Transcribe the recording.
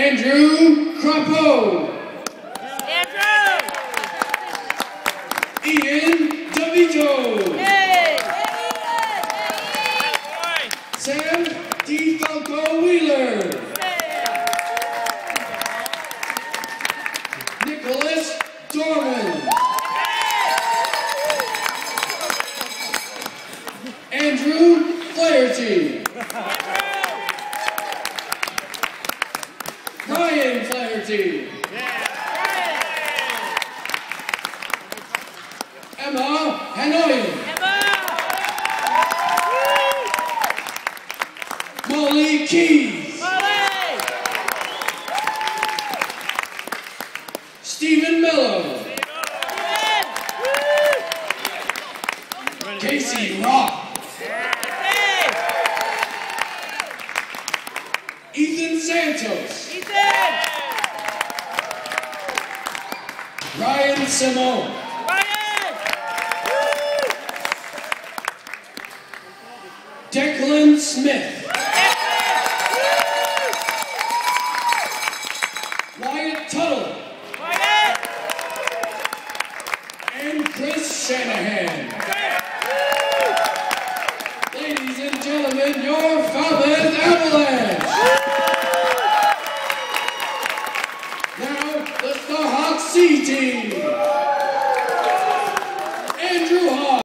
Andrew Crapo. Ian DeVito. Sam DeFalco Wheeler. Nicholas Dorman. Andrew Flaherty. Brian Flaherty. Emma Hanoi. Molly Keys. Stephen Mello. Casey Rock. Ethan Santos. Ryan Simone. Declan Smith. Wyatt Tuttle.